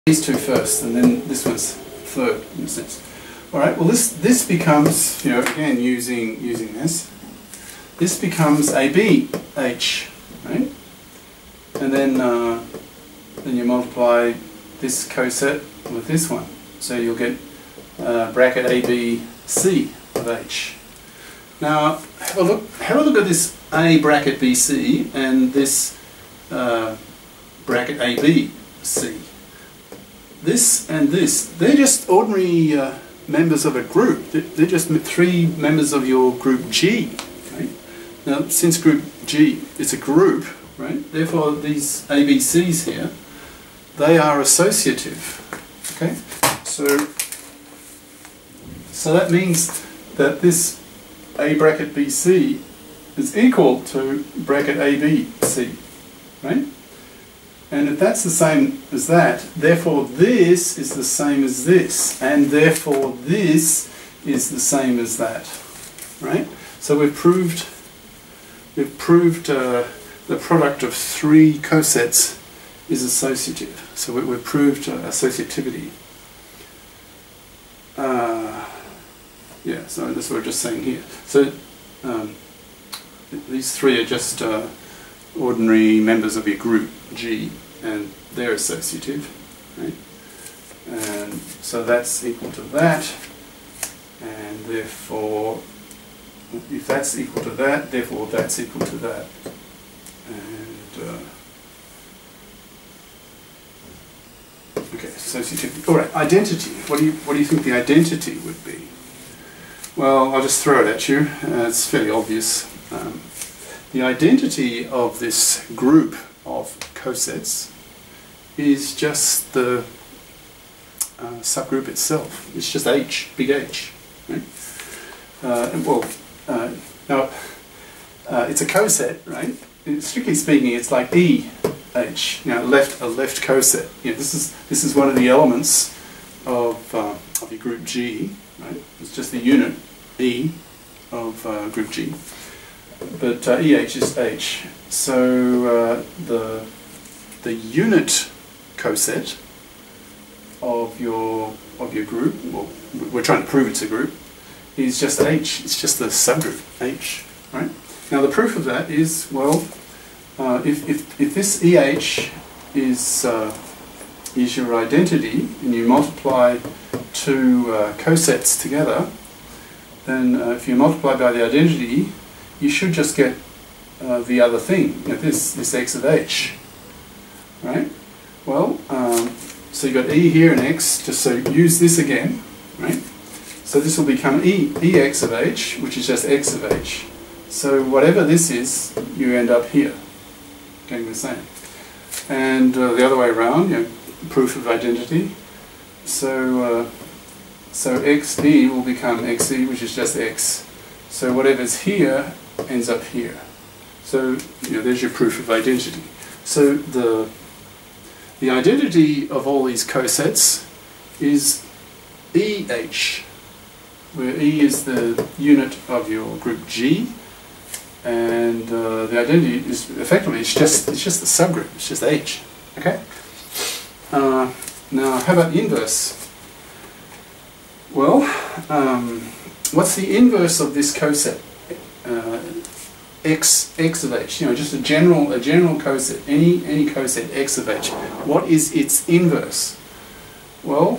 these two first, and then this one's third in a sense. All right. Well, this becomes, you know, again using this becomes ABH, right? And then you multiply this coset with this one, so you'll get bracket ABC of H. Now have a look at this A bracket BC and this bracket ABC. This and this, they're just ordinary members of a group. They're just three members of your group G. Right? Now, since group G is a group, right? Therefore, these ABCs here, they are associative. Okay, so that means that this A bracket BC is equal to bracket ABC, right? And if that's the same as that, therefore this is the same as this, and therefore this is the same as that, right? So we've proved the product of three cosets is associative. So we've proved associativity. Yeah, so that's what we're just saying here. So these three are just ordinary members of your group G, and they're associative, right? And so that's equal to that, and therefore, if that's equal to that, therefore that's equal to that. And okay, associativity. All right, identity. What do you think the identity would be? Well, I'll just throw it at you. It's fairly obvious. The identity of this group of cosets is just the subgroup itself. It's just H, big H. Right? Now, it's a coset, right? Strictly speaking, it's like EH, you know, a left coset. You know, this is one of the elements of your group G, right? It's just the unit E of group G. But EH is H. So the unit coset of your group, well, we're trying to prove it's a group, is just H. It's just the subgroup H, right? Now the proof of that is, well, if this EH is your identity, and you multiply two cosets together, then if you multiply by the identity, you should just get the other thing, you know, this X of H, right? Well, so you've got E here and X, just so use this again, right? So this will become EX of H, which is just X of H. So whatever this is, you end up here, getting the same. And the other way around, you know, proof of identity. So XE will become XE, which is just X. So whatever's here ends up here. So, you know, there's your proof of identity. So the identity of all these cosets is EH, where E is the unit of your group G, and the identity is effectively it's just the subgroup. It's just H. Okay. Now, how about the inverse? Well, what's the inverse of this coset? X of H. You know, just a general coset. Any coset X of H. What is its inverse? Well,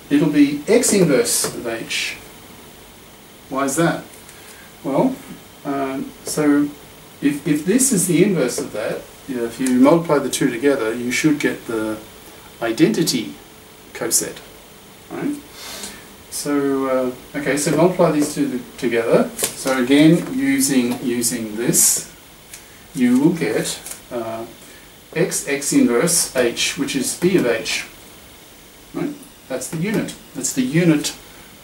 it'll be X inverse of H. Why is that? Well, so if this is the inverse of that, you know, if you multiply the two together, you should get the identity coset, right? So okay, so multiply these two together. So again, using this, you will get X inverse H, which is B of H, right? That's the unit. That's the unit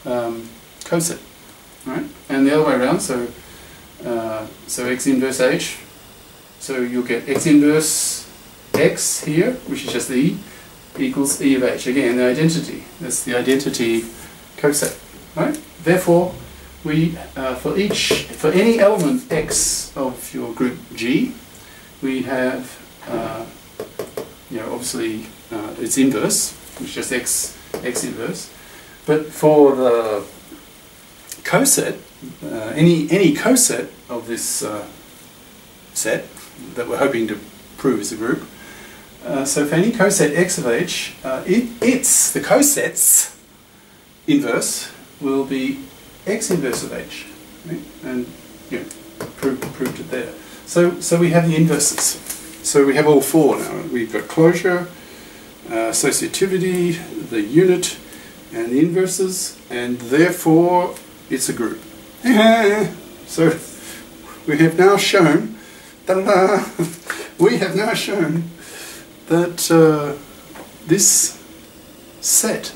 coset, right? And the other way around. So X inverse H. So you'll get X inverse X here, which is just E, equals E of H. Again, the identity. That's the identity coset, right? Therefore, we for any element X of your group G, we have you know, obviously its inverse, which is just x inverse. But for the coset, any coset of this set that we're hoping to prove is a group, so for any coset x of h, the coset's inverse will be x inverse of h, right? And proved it there. So we have the inverses. So we have all four now. We've got closure, associativity, the unit, and the inverses, and therefore it's a group. So we have now shown, we have now shown that this set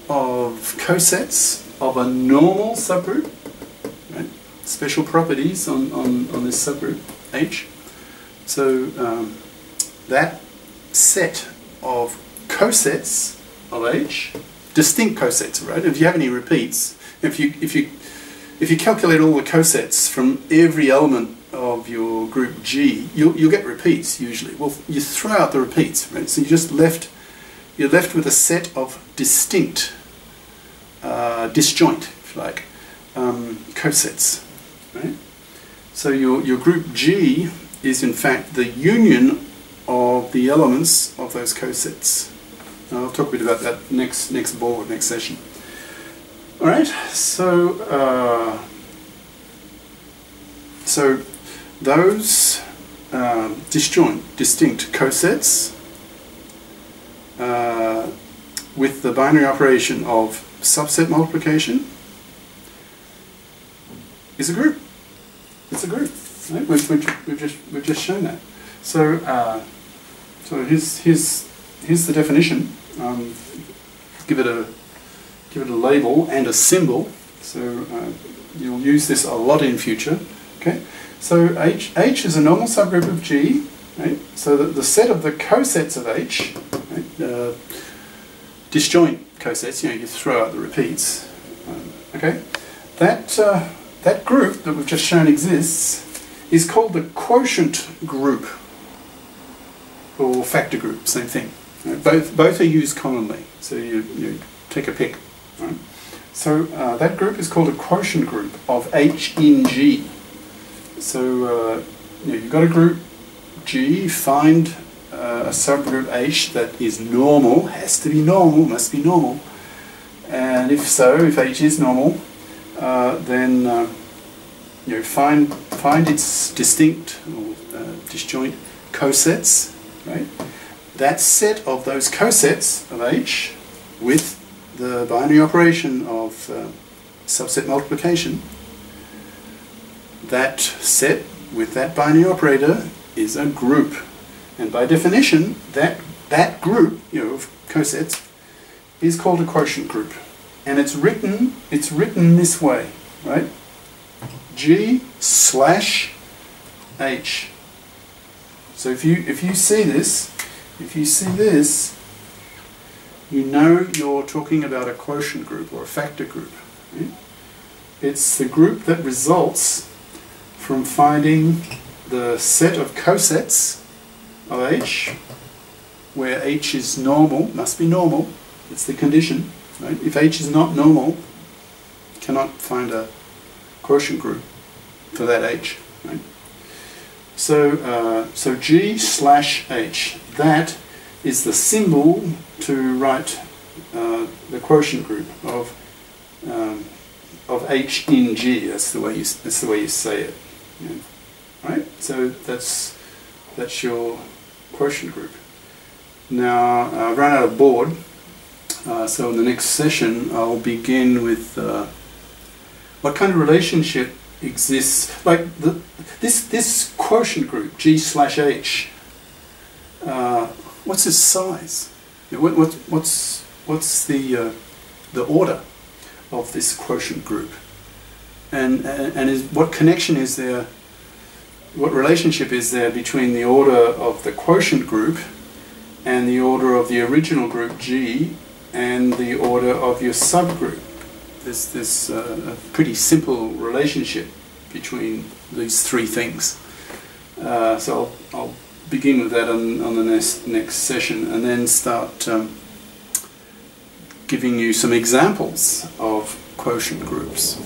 of cosets of a normal subgroup, right, special properties on this subgroup H, so that set of cosets of H, distinct cosets, right? If you have any repeats, if you calculate all the cosets from every element of your group G, you'll get repeats usually. Well, you throw out the repeats, right? So you're left with a set of distinct, disjoint, if you like, cosets, right? So your group G is in fact the union of the elements of those cosets. I'll talk a bit about that next session. All right, so those distinct cosets with the binary operation of subset multiplication is a group. It's a group. Right? We've just shown that. So here's the definition. Give it a label and a symbol. So you'll use this a lot in future. Okay. So H is a normal subgroup of G. Right? So the set of the cosets of H, right? Disjoint cosets. You throw out the repeats. Okay. That group that we've just shown exists is called the quotient group, or factor group, same thing. Right? Both are used commonly, so you take a pick. Right? So that group is called a quotient group of H in G. So you've got a group G, find a subgroup H that is normal, has to be normal, must be normal, and if so, if H is normal, then find its distinct or disjoint cosets, right? That set of those cosets of H with the binary operation of subset multiplication, that set with that binary operator is a group, and by definition that group of cosets is called a quotient group, and it's written this way, right? G slash H. So if you see this, you know you're talking about a quotient group or a factor group. Right? It's the group that results from finding the set of cosets of H, where H is normal, must be normal. It's the condition. Right? If H is not normal, you cannot find a quotient group for that H. Right? So G slash H, that is the symbol to write the quotient group of H in G. That's the way you say it. Yeah. Right? So that's your quotient group. Now I've run out of board, so in the next session I'll begin with what kind of relationship exists, like this quotient group G slash H. What's its size? What's the order of this quotient group? And what connection is there? What relationship is there between the order of the quotient group and the order of the original group G and the order of your subgroup? There's a pretty simple relationship between these three things. So I'll begin with that on the next session, and then start giving you some examples of quotient groups.